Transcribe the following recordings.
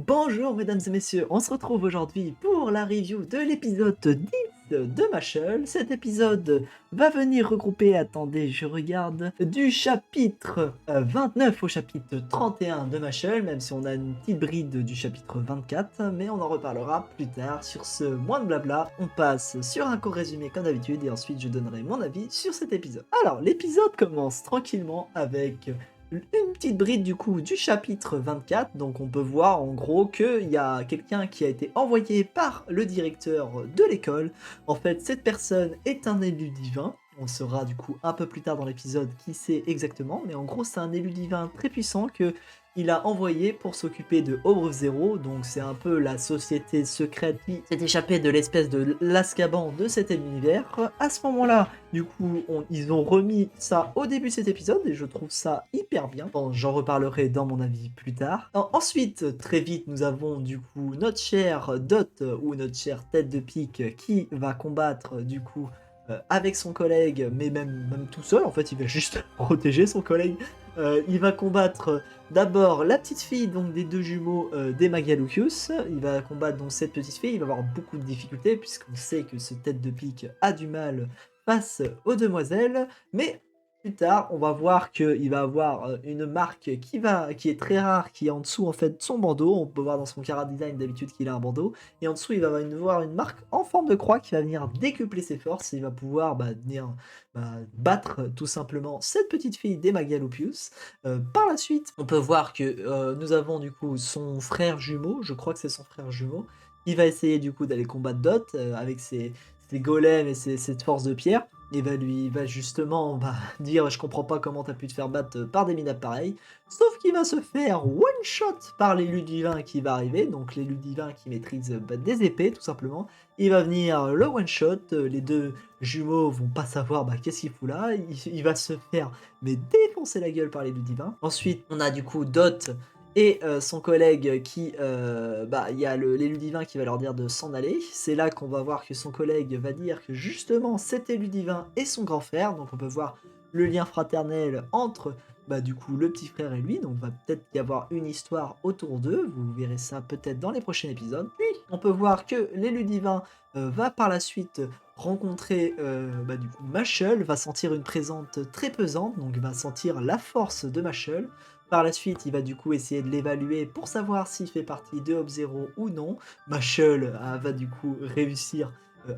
Bonjour mesdames et messieurs, on se retrouve aujourd'hui pour la review de l'épisode 10 de Mashle. Cet épisode va venir regrouper, attendez, je regarde, du chapitre 29 au chapitre 31 de Mashle, même si on a une petite bride du chapitre 24, mais on en reparlera plus tard. Sur ce, moins de blabla, on passe sur un court résumé comme d'habitude et ensuite je donnerai mon avis sur cet épisode. Alors, l'épisode commence tranquillement avec une petite bride du coup du chapitre 24, donc on peut voir en gros qu'il y a quelqu'un qui a été envoyé par le directeur de l'école. En fait, cette personne est un élu divin. On saura du coup un peu plus tard dans l'épisode qui c'est exactement, mais en gros c'est un élu divin très puissant que il a envoyé pour s'occuper de Obre Zero, donc c'est un peu la société secrète qui s'est échappée de l'espèce de l'Azkaban de cet univers. À ce moment-là, du coup, ils ont remis ça au début de cet épisode et je trouve ça hyper bien. Bon, j'en reparlerai dans mon avis plus tard. Ensuite, très vite, nous avons du coup notre cher Dot ou notre chère tête de pique qui va combattre du coup avec son collègue, mais même tout seul, en fait, il va juste protéger son collègue. Il va combattre d'abord la petite fille donc des deux jumeaux des Magalucius. Il va combattre donc cette petite fille. Il va avoir beaucoup de difficultés puisqu'on sait que ce tête de pique a du mal face aux demoiselles. Mais plus tard, on va voir qu'il va avoir une marque qui est très rare, qui est en dessous en fait de son bandeau. On peut voir dans son chara design d'habitude qu'il a un bandeau. Et en dessous, il va avoir une marque en forme de croix qui va venir décupler ses forces. Et il va pouvoir venir battre tout simplement cette petite fille des Magalupius. Par la suite, on peut voir que nous avons du coup son frère jumeau, je crois que c'est son frère jumeau, qui va essayer du coup d'aller combattre Dot avec ses golems et cette force de pierre. Il va justement dire je comprends pas comment t'as pu te faire battre par des minables pareils. Sauf qu'il va se faire one shot par l'élu divin qui va arriver, donc l'élu divin qui maîtrise des épées tout simplement. Il va venir le one shot, les deux jumeaux vont pas savoir qu'est-ce qu'il fout là, il va se faire mais défoncer la gueule par l'élu divin. Ensuite on a du coup Dot et son collègue qui, il y a l'élu divin qui va leur dire de s'en aller. C'est là qu'on va voir que son collègue va dire que justement cet élu divin est son grand frère, donc on peut voir le lien fraternel entre du coup le petit frère et lui, donc va peut-être y avoir une histoire autour d'eux, vous verrez ça peut-être dans les prochains épisodes. Puis on peut voir que l'élu divin va par la suite rencontrer du coup Mashle, va sentir une présence très pesante, donc va sentir la force de Mashle. Par la suite, il va du coup essayer de l'évaluer pour savoir s'il fait partie de Hop-Zero ou non. Mashle va du coup réussir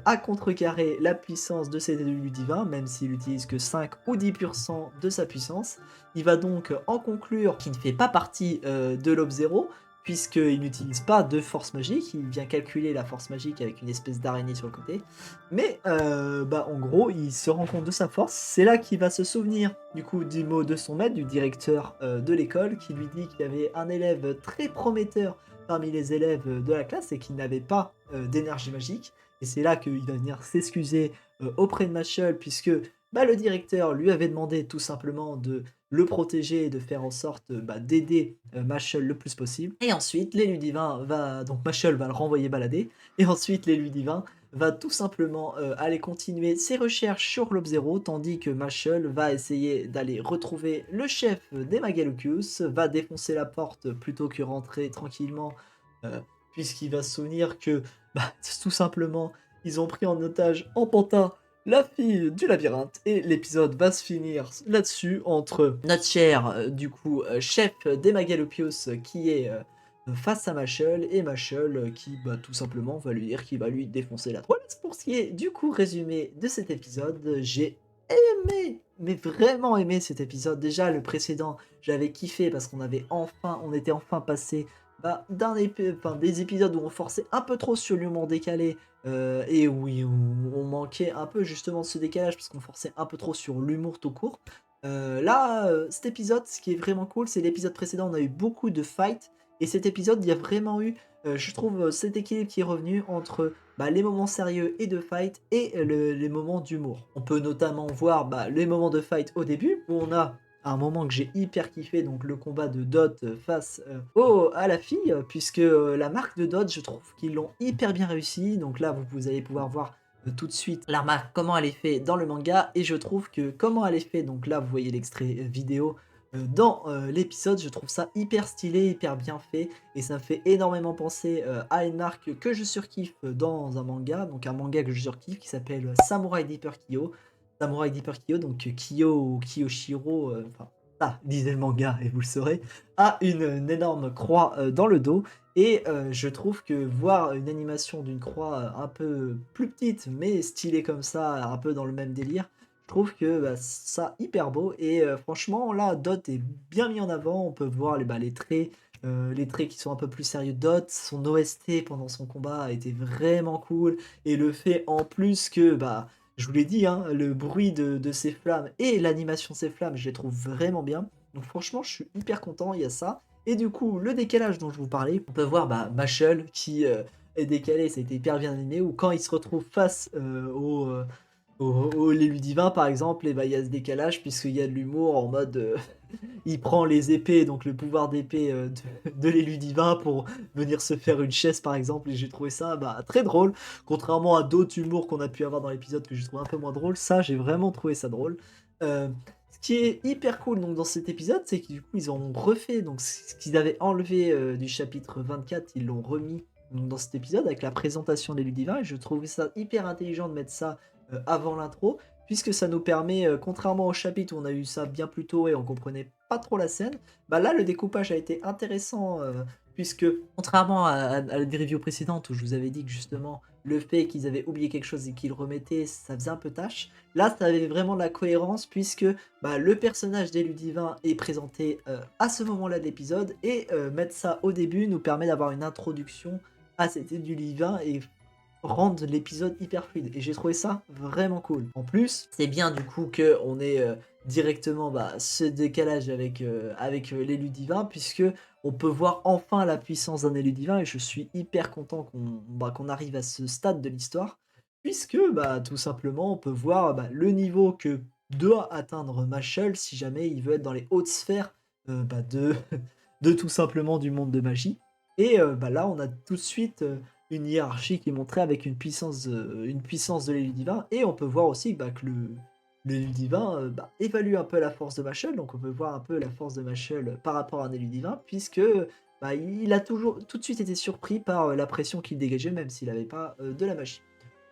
à contrecarrer la puissance de cet élu divin, même s'il utilise que 5 ou 10% de sa puissance. Il va donc en conclure qu'il ne fait pas partie de l'Hop-Zero, puisqu'il n'utilise pas de force magique, il vient calculer la force magique avec une espèce d'araignée sur le côté. Mais en gros, il se rend compte de sa force, c'est là qu'il va se souvenir du coup du mot de son maître, du directeur de l'école, qui lui dit qu'il y avait un élève très prometteur parmi les élèves de la classe et qui n'avait pas d'énergie magique. Et c'est là qu'il va venir s'excuser auprès de Mashle, puisque le directeur lui avait demandé tout simplement de le protéger et de faire en sorte d'aider Mashle le plus possible. Et ensuite, l'élu divin va... Donc Mashle va le renvoyer balader. Et ensuite, l'élu divin va tout simplement aller continuer ses recherches sur l'Hop-Zero, tandis que Mashle va essayer d'aller retrouver le chef des Magalucius, va défoncer la porte plutôt que rentrer tranquillement, euh, puisqu'il va se souvenir que, tout simplement, ils ont pris en otage en pantin la fille du labyrinthe, et l'épisode va se finir là-dessus entre notre cher, chef des Magalupius qui est face à Mashle, et Mashle qui tout simplement va lui dire qu'il va lui défoncer la toile. Pour ce qui est du coup résumé de cet épisode, j'ai aimé, mais vraiment aimé cet épisode. Déjà le précédent, j'avais kiffé parce on était enfin passé des épisodes où on forçait un peu trop sur l'humour décalé, et oui, on manquait un peu justement de ce décalage parce qu'on forçait un peu trop sur l'humour tout court. Là, cet épisode, ce qui est vraiment cool, c'est l'épisode précédent, on a eu beaucoup de fights, et cet épisode, il y a vraiment eu, je trouve, cet équilibre qui est revenu entre les moments sérieux et de fight et les moments d'humour. On peut notamment voir les moments de fight au début, où on a un moment que j'ai hyper kiffé, donc le combat de Dot face à la fille, puisque la marque de Dot, je trouve qu'ils l'ont hyper bien réussi. Donc là, vous allez pouvoir voir tout de suite la marque, comment elle est faite dans le manga, et je trouve que comment elle est faite, donc là, vous voyez l'extrait vidéo, dans l'épisode. Je trouve ça hyper stylé, hyper bien fait et ça me fait énormément penser à une marque que je surkiffe dans un manga, donc un manga que je surkiffe qui s'appelle Samurai Deeper Kyo. Samurai Deeper Kyo, donc Kyo ou Kiyoshiro, enfin ça, lisez le manga et vous le saurez, a une énorme croix dans le dos. Et je trouve que voir une animation d'une croix un peu plus petite, mais stylée comme ça, un peu dans le même délire, je trouve que bah, ça hyper beau. Et franchement, là, Dot est bien mis en avant. On peut voir les traits qui sont un peu plus sérieux de Dot. Son OST pendant son combat a été vraiment cool. Et le fait en plus que, bah, je vous l'ai dit, hein, le bruit de ces flammes et l'animation de ces flammes, je les trouve vraiment bien. Donc franchement, je suis hyper content, il y a ça. Et du coup, le décalage dont je vous parlais, on peut voir bah, Mashal qui est décalé, ça a été hyper bien animé, ou quand il se retrouve face au l'élu divin par exemple, et bah, il y a ce décalage puisqu'il y a de l'humour en mode il prend les épées, donc le pouvoir d'épée de l'élu divin pour venir se faire une chaise par exemple, et j'ai trouvé ça bah, très drôle, contrairement à d'autres humours qu'on a pu avoir dans l'épisode que j'ai trouvé un peu moins drôle, ça j'ai vraiment trouvé ça drôle. Euh, Ce qui est hyper cool donc dans cet épisode, c'est que du coup ils ont refait donc ce qu'ils avaient enlevé du chapitre 24, ils l'ont remis donc, dans cet épisode avec la présentation de l'élu divin, et je trouvais ça hyper intelligent de mettre ça avant l'intro, puisque ça nous permet, contrairement au chapitre où on a eu ça bien plus tôt et on comprenait pas trop la scène, bah là le découpage a été intéressant, puisque contrairement à la review précédente où je vous avais dit que justement le fait qu'ils avaient oublié quelque chose et qu'ils le remettaient, ça faisait un peu tâche. Là, ça avait vraiment de la cohérence puisque bah, le personnage d'élu divin est présenté à ce moment-là de l'épisode, et mettre ça au début nous permet d'avoir une introduction à cet élu divin et rendre l'épisode hyper fluide, et j'ai trouvé ça vraiment cool. En plus, c'est bien du coup que on ait directement bah, ce décalage avec l'élu divin, puisque on peut voir enfin la puissance d'un élu divin, et je suis hyper content qu'on arrive à ce stade de l'histoire, puisque bah, tout simplement on peut voir bah, le niveau que doit atteindre Mashal si jamais il veut être dans les hautes sphères bah, de tout simplement du monde de magie. Et bah, là on a tout de suite une hiérarchie qui est montrée avec une puissance de l'élu divin, et on peut voir aussi bah, que l'élu divin bah, évalue un peu la force de Machel, donc on peut voir un peu la force de Machel par rapport à un élu divin, puisque bah, il a toujours tout de suite été surpris par la pression qu'il dégageait, même s'il n'avait pas de la magie.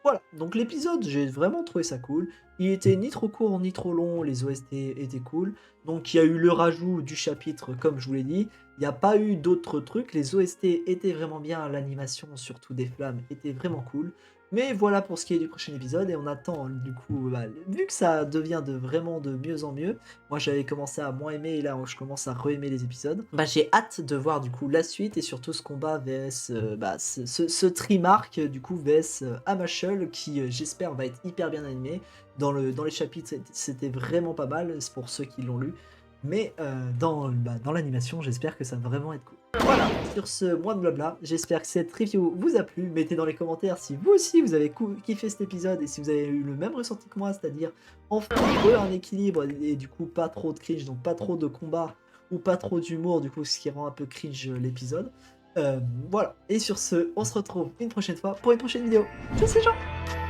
Voilà, donc l'épisode, j'ai vraiment trouvé ça cool. Il était ni trop court ni trop long, les OST étaient cool. Donc il y a eu le rajout du chapitre, comme je vous l'ai dit. Il n'y a pas eu d'autres trucs, les OST étaient vraiment bien, l'animation, surtout des flammes, était vraiment cool. Mais voilà pour ce qui est du prochain épisode, et on attend du coup, bah, vu que ça devient vraiment de mieux en mieux, moi j'avais commencé à moins aimer et là je commence à re-aimer les épisodes, bah, j'ai hâte de voir du coup la suite et surtout ce combat vs bah, ce Trimark du coup vs Amashul qui j'espère va être hyper bien animé. Dans les chapitres c'était vraiment pas mal, c'est pour ceux qui l'ont lu. Mais dans l'animation, j'espère que ça va vraiment être cool. Voilà, sur ce, moi de blabla, j'espère que cette review vous a plu. Mettez dans les commentaires si vous aussi vous avez kiffé cet épisode et si vous avez eu le même ressenti que moi, c'est-à-dire enfin un équilibre et du coup pas trop de cringe, donc pas trop de combat ou pas trop d'humour, du coup ce qui rend un peu cringe l'épisode. Voilà, et sur ce, on se retrouve une prochaine fois pour une prochaine vidéo. Ciao les gens!